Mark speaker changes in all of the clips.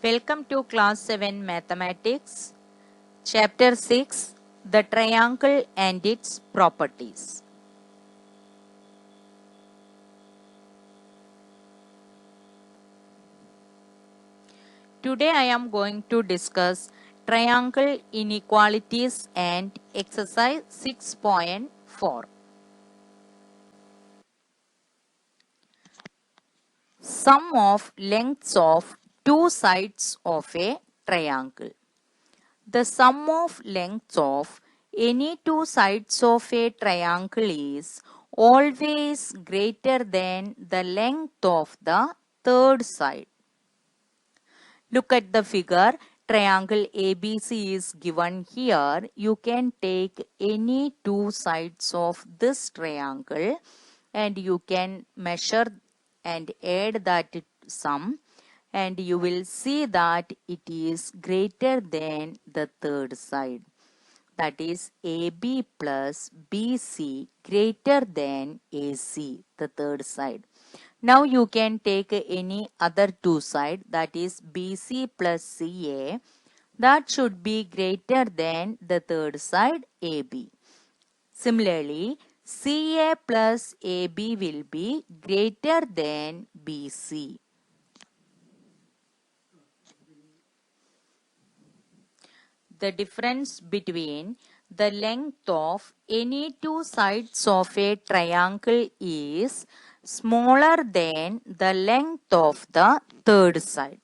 Speaker 1: Welcome to Class 7 Mathematics, Chapter 6, The Triangle and its Properties. Today I am going to discuss triangle inequalities and exercise 6.4. Sum of lengths of two sides of a triangle. The sum of lengths of any two sides of a triangle is always greater than the length of the third side. Look at the figure. Triangle ABC is given here. You can take any two sides of this triangle and you can measure and add that sum, and you will see that it is greater than the third side. That is AB plus BC greater than AC, the third side. Now you can take any other two side, that is BC plus CA, that should be greater than the third side AB. Similarly, CA plus AB will be greater than BC. The difference between the length of any two sides of a triangle is smaller than the length of the third side.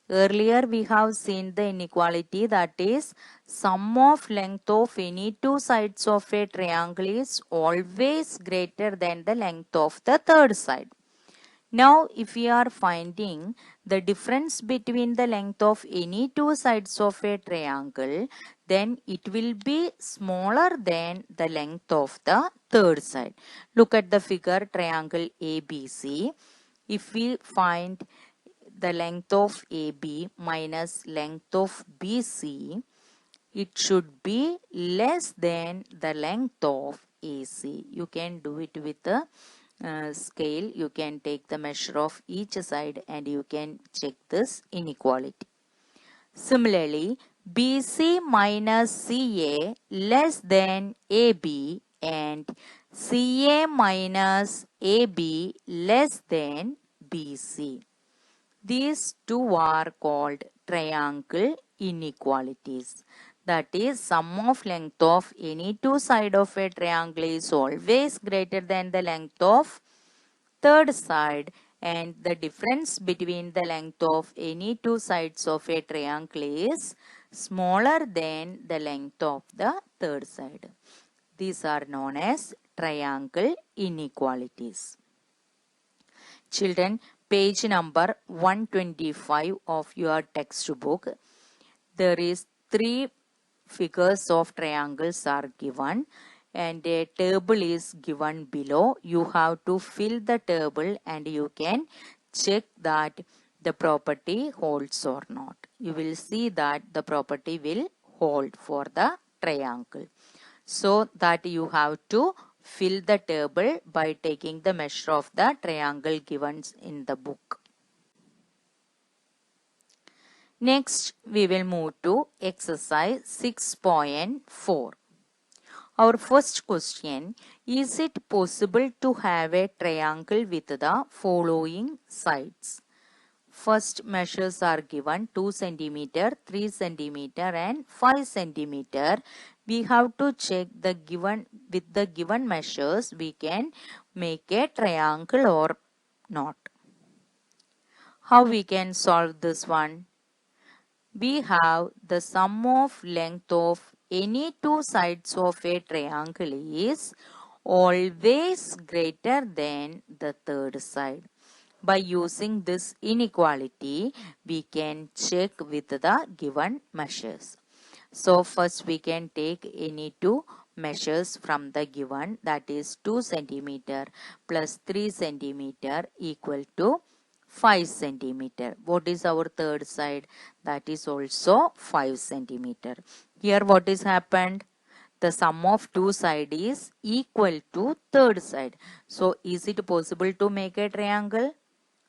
Speaker 1: Earlier we have seen the inequality, that is sum of length of any two sides of a triangle is always greater than the length of the third side. Now if we are finding the difference between the length of any two sides of a triangle, then it will be smaller than the length of the third side. Look at the figure, triangle ABC. If we find the length of AB minus length of BC, it should be less than the length of AC. You can do it with a scale. You can take the measure of each side and you can check this inequality. Similarly, BC minus CA less than AB and CA minus AB less than BC. These two are called triangle inequalities. That is, sum of length of any two sides of a triangle is always greater than the length of third side, and the difference between the length of any two sides of a triangle is smaller than the length of the third side. These are known as triangle inequalities. Children, page number 125 of your textbook, there is three figures of triangles are given and a table is given below. You have to fill the table and you can check that the property holds or not. You will see that the property will hold for the triangle. So that you have to fill the table by taking the measure of the triangle given in the book. Next, we will move to exercise 6.4. Our first question, is it possible to have a triangle with the following sides? First measures are given 2 cm, 3 cm and 5 cm. We have to check the given, with the given measures we can make a triangle or not. How we can solve this one? We have the sum of length of any two sides of a triangle is always greater than the third side. By using this inequality, we can check with the given measures. So first we can take any two measures from the given, that is 2 cm plus 3 cm equal to 5 cm. What is our third side? That is also 5 cm. Here what is happened? The sum of two sides is equal to third side. So is it possible to make a triangle?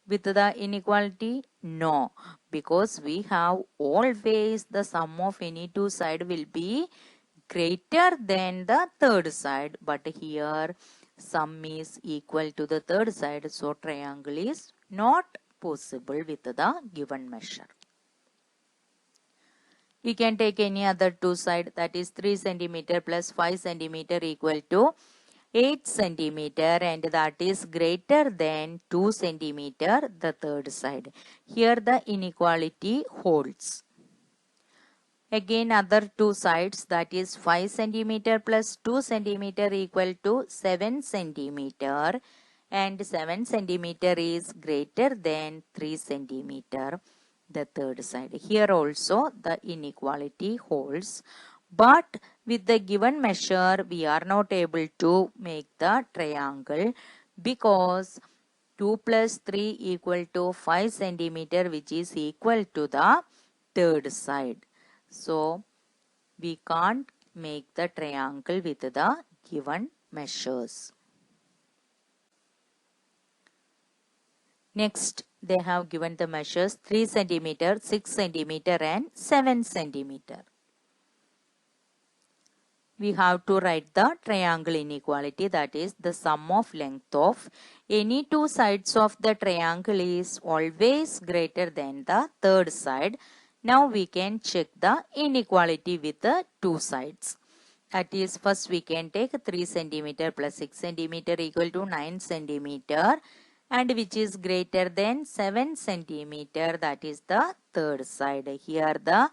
Speaker 1: with the inequality? No, because we have always the sum of any two side will be greater than the third side, but here sum is equal to the third side, so triangle is not possible with the given measure. We can take any other two side, that is 3 centimeter plus 5 centimeter equal to 8 centimeter, and that is greater than 2 centimeter, the third side. Here the inequality holds. Again other two sides, that is 5 centimeter plus 2 centimeter equal to 7 centimeter, and 7 centimeter is greater than 3 centimeter, the third side. Here also the inequality holds, but with the given measure we are not able to make the triangle, because 2 plus 3 equal to 5 centimeter, which is equal to the third side. So we can't make the triangle with the given measures. Next, they have given the measures 3 centimeter, 6 centimeter and 7 centimeter. We have to write the triangle inequality, that is the sum of length of any two sides of the triangle is always greater than the third side. Now we can check the inequality with the two sides. That is, first we can take 3 centimeter plus 6 centimeter equal to 9 centimeter, and which is greater than 7 centimeter, that is the third side. Here the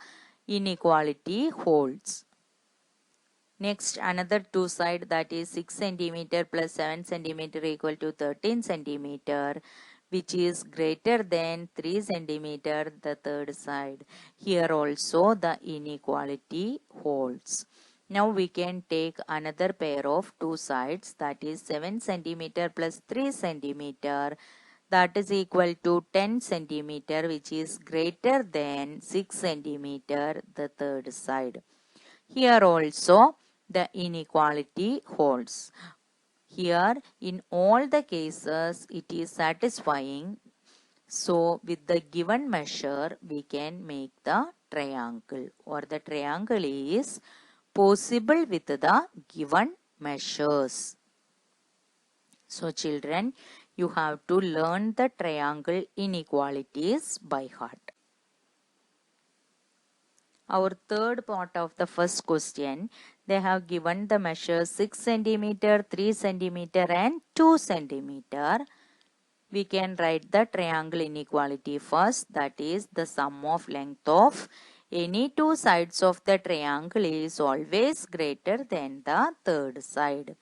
Speaker 1: inequality holds. Next, another two side, that is 6 centimeter plus 7 centimeter equal to 13 centimeter, which is greater than 3 centimeter, the third side. Here also the inequality holds. Now we can take another pair of two sides, that is 7 centimeter plus 3 centimeter, that is equal to 10 centimeter, which is greater than 6 centimeter, the third side. Here also the inequality holds. Here in all the cases it is satisfying. So with the given measure we can make the triangle, or the triangle is possible with the given measures. So children, you have to learn the triangle inequalities by heart. Our third part of the first question, they have given the measures 6 centimeter, 3 centimeter and 2 centimeter. We can write the triangle inequality first, that is the sum of length of any two sides of the triangle is always greater than the third side.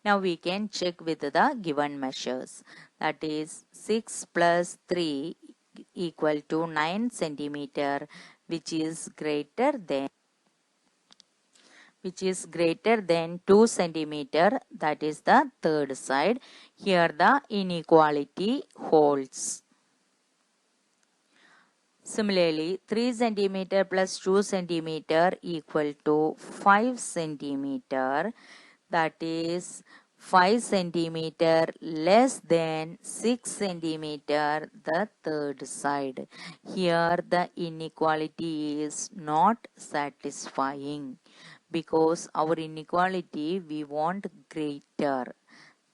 Speaker 1: Now we can check with the given measures, that is 6 plus 3 equal to 9 centimeter, which is greater than 2 centimeter, that is the third side. Here the inequality holds. Similarly, 3 centimeter plus 2 centimeter equal to 5 centimeter, that is 5 centimeter less than 6 centimeter, the third side. Here the inequality is not satisfying, because our inequality we want greater.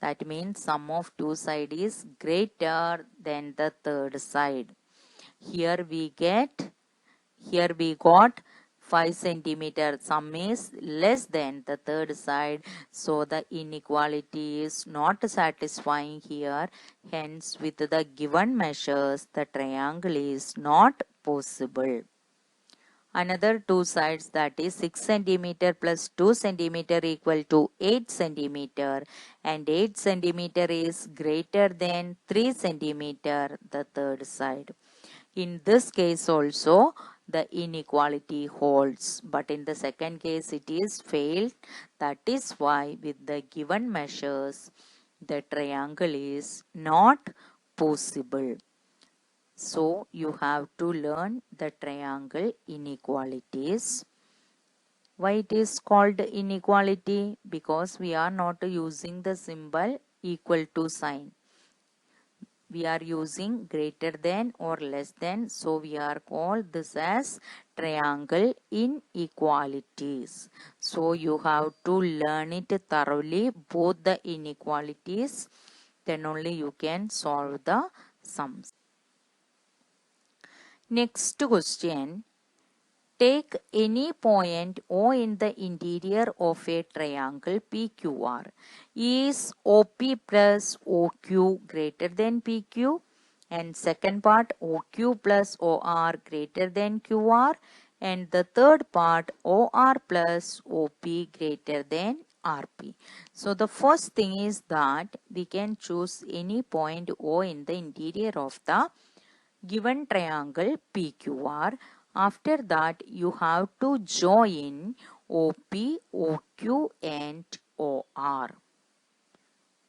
Speaker 1: That means sum of two sides is greater than the third side. Here we got 5 centimeter, sum is less than the third side, so the inequality is not satisfying here. Hence with the given measures the triangle is not possible. Another two sides, that is 6 centimeter plus 2 centimeter equal to 8 centimeter, and 8 centimeter is greater than 3 centimeter, the third side. In this case also the inequality holds, but in the second case it is failed. That is why with the given measures the triangle is not possible. So you have to learn the triangle inequalities. Why it is called inequality? Because we are not using the symbol equal to sign. we are using greater than or less than, so we are called this as triangle inequalities. So you have to learn it thoroughly, both the inequalities, then only you can solve the sums. Next question. Take any point O in the interior of a triangle PQR. Is OP plus OQ greater than PQ? And second part, OQ plus OR greater than QR. And the third part, OR plus OP greater than RP. So the first thing is that we can choose any point O in the interior of the given triangle PQR. After that, you have to join OP, OQ and OR.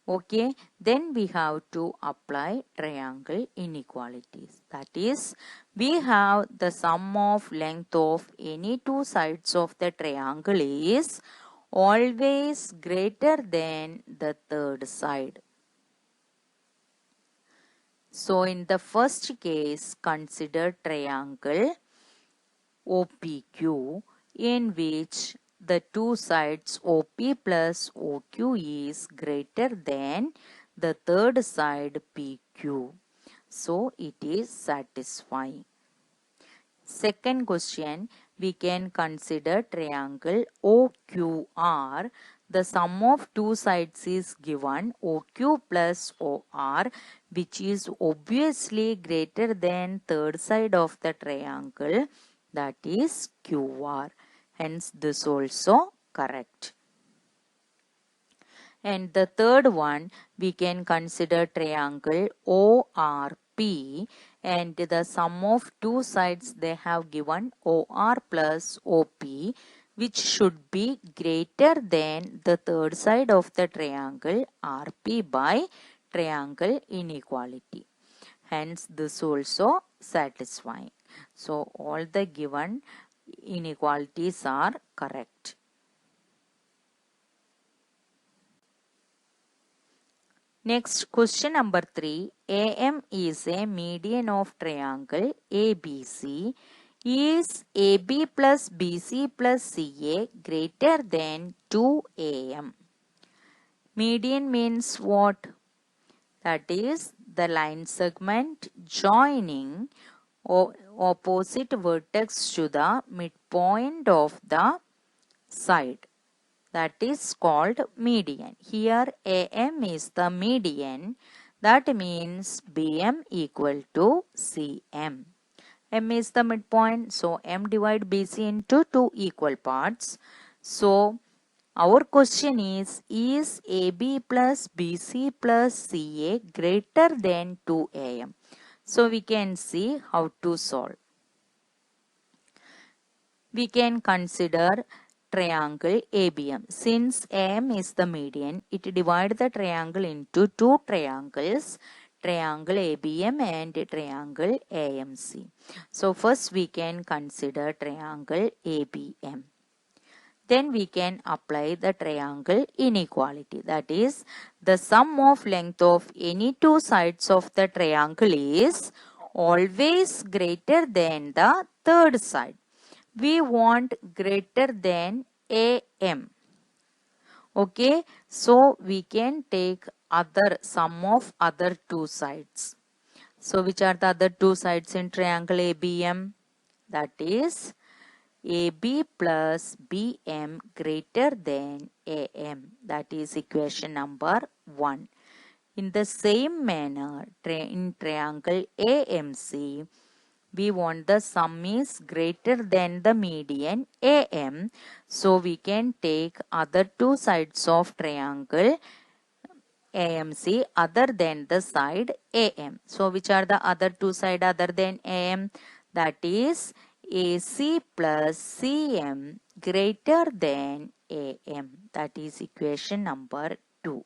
Speaker 1: Okay, then we have to apply triangle inequalities. That is, we have the sum of length of any two sides of the triangle is always greater than the third side. So in the first case, consider triangle OPQ in which the two sides OP plus OQ is greater than the third side PQ. So it is satisfying. Second question, we can consider triangle OQR. The sum of two sides is given OQ plus OR, which is obviously greater than third side of the triangle, that is QR. Hence this also correct. And the third one, we can consider triangle ORP, and the sum of two sides they have given OR plus OP, which should be greater than the third side of the triangle RP by triangle inequality. Hence this also satisfying. So all the given inequalities are correct. Next, question number 3. AM is a median of triangle ABC. Is AB plus BC plus CA greater than 2AM? Median means what? That is the line segment joining opposite vertex to the midpoint of the side. That is called median. Here AM is the median. That means BM equal to CM. M is the midpoint. So M divide BC into two equal parts. So our question is AB plus BC plus CA greater than 2AM? So we can see how to solve. We can consider triangle ABM. Since AM is the median, it divides the triangle into two triangles, triangle ABM and triangle AMC. So first we can consider triangle ABM. Then we can apply the triangle inequality. That is, the sum of length of any two sides of the triangle is always greater than the third side. We want greater than AM. Okay, so we can take other sum of other two sides. So which are the other two sides in triangle ABM? That is AB plus BM greater than AM. That is equation number 1. In the same manner, in triangle AMC, we want the sum is greater than the median AM. So we can take other two sides of triangle AMC other than the side AM. So which are the other two sides other than AM? That is AC plus CM greater than AM. That is equation number 2.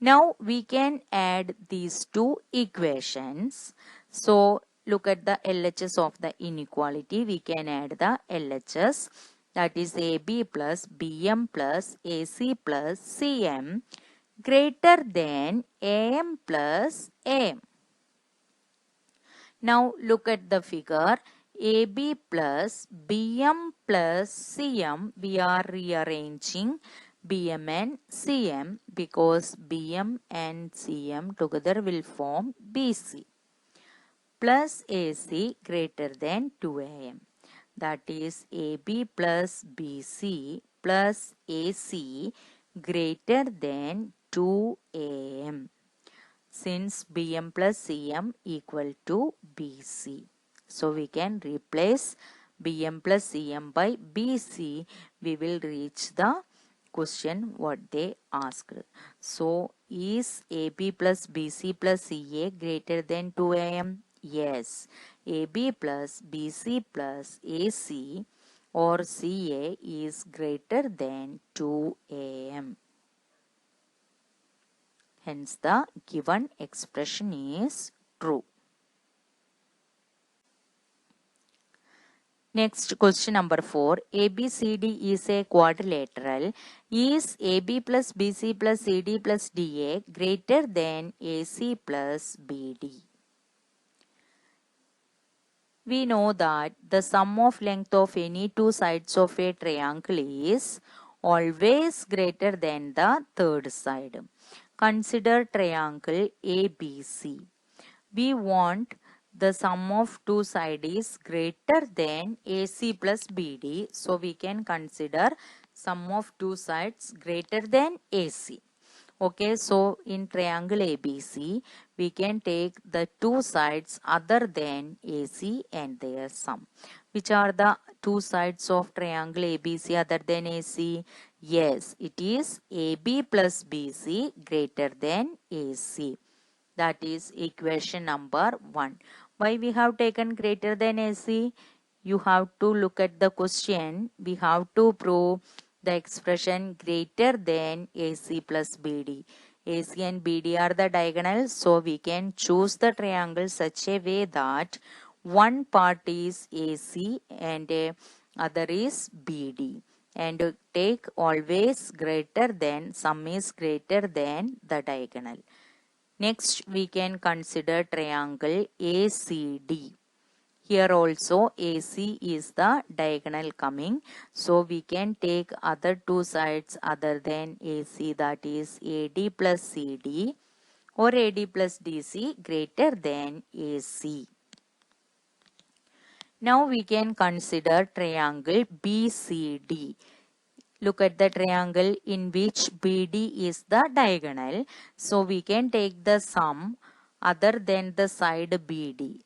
Speaker 1: Now we can add these two equations. So look at the LHS of the inequality. We can add the LHS, that is AB plus BM plus AC plus CM greater than AM plus AM. Now look at the figure. AB plus BM plus CM, we are rearranging BM and CM because BM and CM together will form BC plus AC greater than 2AM. That is AB plus BC plus AC greater than 2AM, since BM plus CM equal to BC. So we can replace BM plus CM by BC. We will reach the question what they asked. So is AB plus BC plus CA greater than 2AM? Yes. AB plus BC plus AC or CA is greater than 2AM. Hence the given expression is true. Next, question number 4. ABCD is a quadrilateral. Is AB plus BC plus CD plus DA greater than AC plus BD? We know that the sum of length of any two sides of a triangle is always greater than the third side. Consider triangle ABC. We want the sum of two sides is greater than AC plus BD. So we can consider sum of two sides greater than AC. Okay, so in triangle ABC, we can take the two sides other than AC and their sum. Which are the two sides of triangle ABC other than AC? Yes, it is AB plus BC greater than AC. That is equation number 1. Why we have taken greater than AC? You have to look at the question. We have to prove the expression greater than AC plus BD. AC and BD are the diagonals, so we can choose the triangle such a way that one part is AC and other is BD, and take always greater than, sum is greater than the diagonal. Next, we can consider triangle ACD. Here also AC is the diagonal coming. So we can take other two sides other than AC, that is AD plus CD or AD plus DC greater than AC. Now we can consider triangle BCD. Look at the triangle in which BD is the diagonal. So we can take the sum other than the side BD.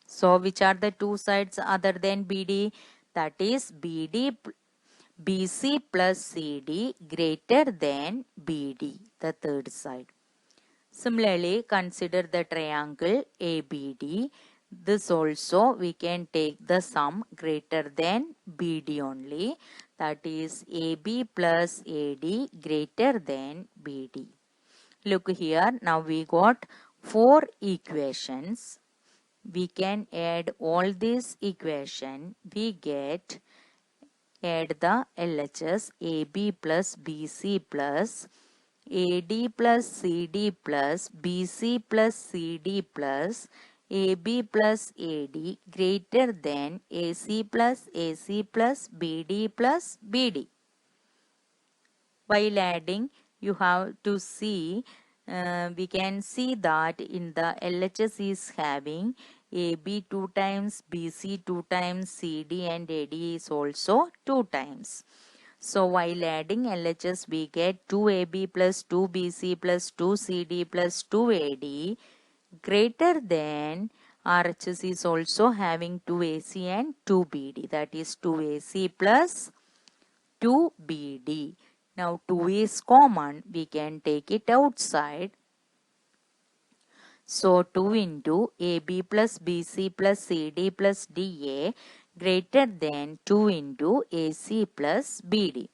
Speaker 1: So which are the two sides other than BD? That is BC plus CD greater than BD, the third side. Similarly, consider the triangle ABD. This also we can take the sum greater than BD only. That is AB plus AD greater than BD. Look here, now we got 4 equations. We can add all these equations. We get, add the LHS AB plus BC plus AD plus CD plus BC plus CD plus AB plus AD greater than AC plus BD plus BD. While adding, you have to see, we can see that in the LHS is having AB 2 times, BC 2 times, CD and AD is also 2 times. So while adding LHS, we get 2AB plus 2BC plus 2CD plus 2AD greater than RHS is also having 2AC and 2BD, that is 2AC plus 2BD. Now 2 is common, we can take it outside. So 2 into AB plus BC plus CD plus DA greater than 2 into AC plus BD.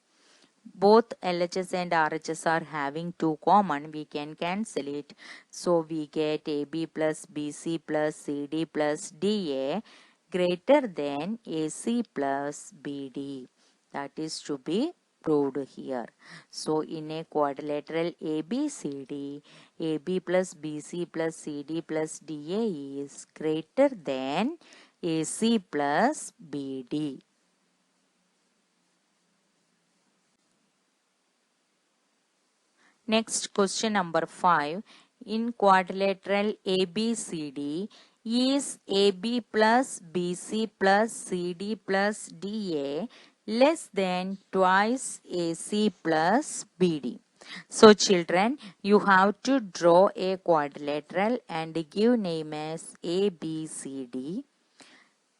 Speaker 1: Both LHS and RHS are having 2 common, we can cancel it. So we get AB plus BC plus CD plus DA greater than AC plus BD. That is to be proved here. So in a quadrilateral ABCD, AB plus BC plus CD plus DA is greater than AC plus BD. Next, question number 5. In quadrilateral ABCD, is AB plus BC plus CD plus DA less than twice AC plus BD? So children, you have to draw a quadrilateral and give name as ABCD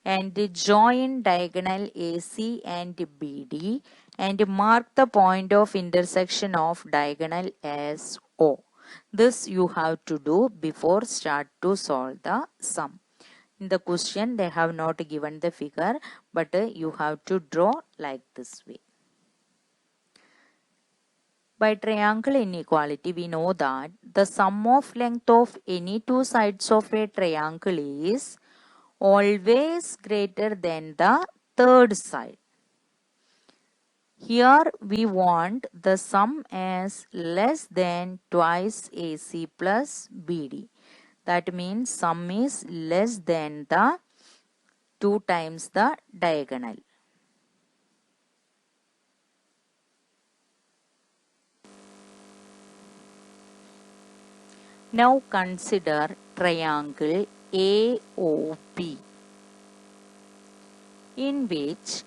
Speaker 1: and join diagonal AC and BD and mark the point of intersection of diagonal as O. This you have to do before start to solve the sum. In the question they have not given the figure, but you have to draw like this way. By triangle inequality, we know that the sum of length of any two sides of a triangle is always greater than the third side. Here we want the sum as less than twice AC plus BD. That means sum is less than the 2 times the diagonal. Now consider triangle AOP, in which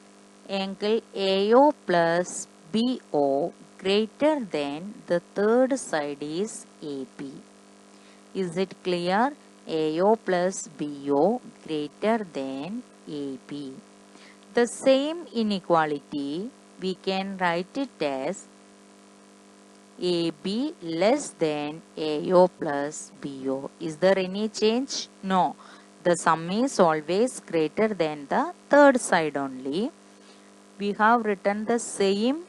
Speaker 1: angle AO plus BO greater than the third side is AP. Is it clear? AO plus BO greater than AP. The same inequality we can write it as AB less than AO plus BO. Is there any change? No. The sum is always greater than the third side only. We have written the same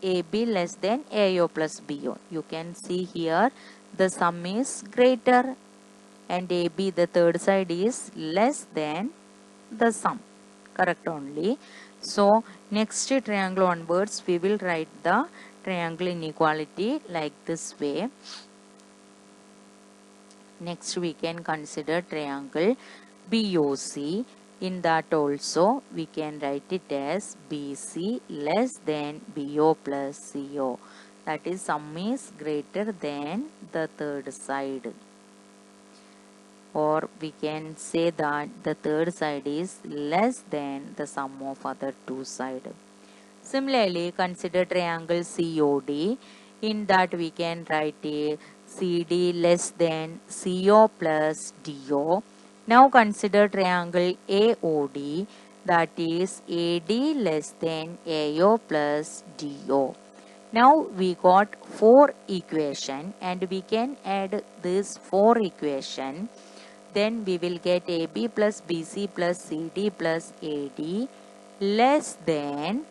Speaker 1: AB less than AO plus BO. You can see here the sum is greater and AB, the third side, is less than the sum. Correct only. So next triangle onwards we will write the triangle inequality like this way. Next we can consider triangle BOC. In that also we can write it as BC less than BO plus CO. That is sum is greater than the third side. Or we can say that the third side is less than the sum of other two sides. Similarly, consider triangle COD. In that we can write a CD less than CO plus DO. Now consider triangle AOD, that is AD less than AO plus DO. Now we got 4 equation and we can add this 4 equation. Then we will get AB plus BC plus CD plus AD less than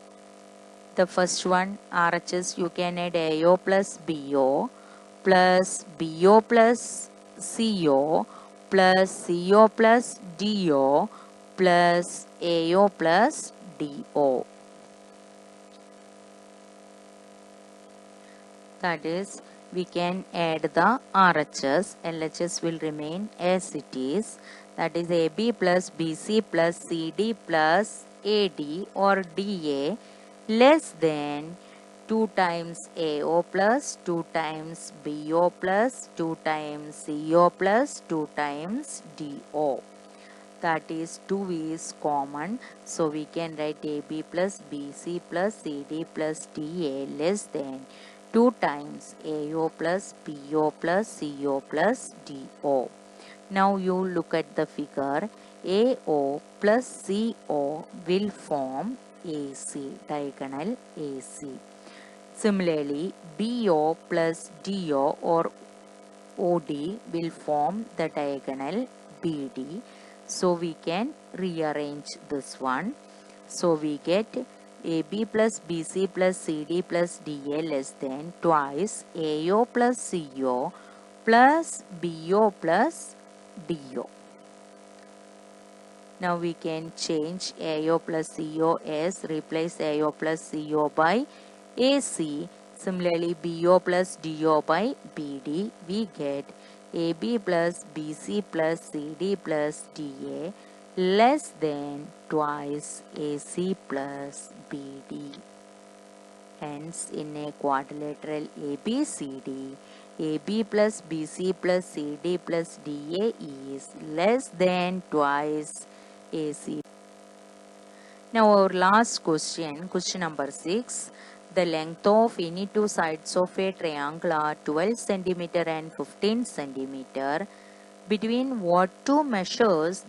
Speaker 1: the first one RHS. You can add AO plus BO plus BO plus CO plus CO plus DO plus AO plus DO. That is, we can add the RHS. LHS will remain as it is. That is AB plus BC plus CD plus AD or DA less than 2 times AO plus 2 times BO plus 2 times CO plus 2 times DO. That is 2 is common. So we can write AB plus BC plus CD plus DA less than 2 times AO plus BO plus CO plus DO. Now you look at the figure. AO plus CO will form AC, diagonal AC. Similarly, BO plus DO or OD will form the diagonal BD. So we can rearrange this one. So we get AB plus BC plus CD plus DA less than twice AO plus CO plus BO plus DO. Now we can change AO plus CO as replace AO plus CO by AC. Similarly, BO plus DO by BD, we get AB plus BC plus CD plus DA less than twice AC plus BD. Hence, in a quadrilateral ABCD, AB plus BC plus CD plus DA is less than twice AC. Now our last question, question number 6. The length of any two sides of a triangle are 12 centimeter and 15 centimeter. Between what two measures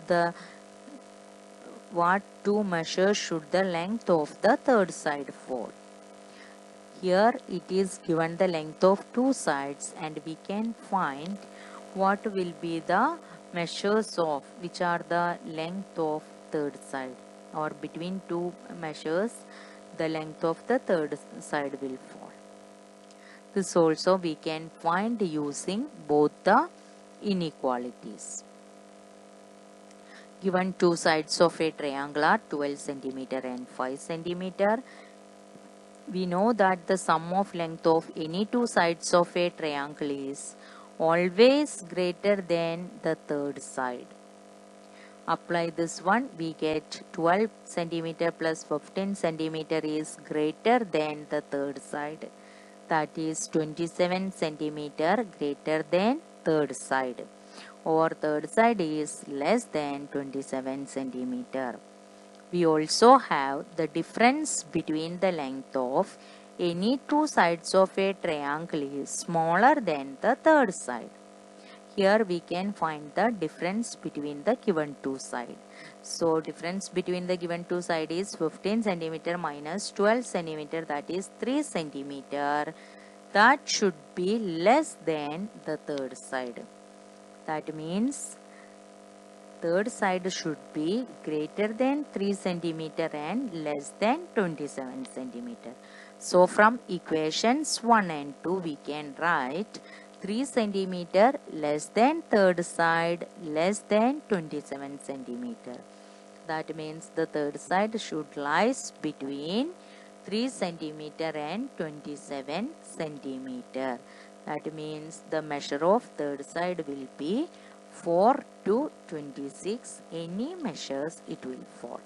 Speaker 1: should the length of the third side fall? Here it is given the length of two sides and we can find what will be the measures of which are the length of third side, or between two measures the length of the third side will fall. This also we can find using both the inequalities. Given two sides of a triangle are 12 centimeter and 5 centimeter. We know that the sum of length of any two sides of a triangle is always greater than the third side. Apply this one, we get 12 centimeter plus 15 centimeter is greater than the third side. That is 27 centimeter greater than third side, or third side is less than 27 centimeter. We also have the difference between the length of any two sides of a triangle is smaller than the third side. Here we can find the difference between the given two sides. So difference between the given two sides is 15 centimeter minus 12 centimeter, that is 3 centimeter. That should be less than the third side. That means third side should be greater than 3 centimeter and less than 27 centimeter. So from equations 1 and 2 we can write 3 centimeter less than third side less than 27 centimeter. That means the third side should lies between 3 centimeter and 27 centimeter. That means the measure of third side will be 4 to 26, any measures it will fall.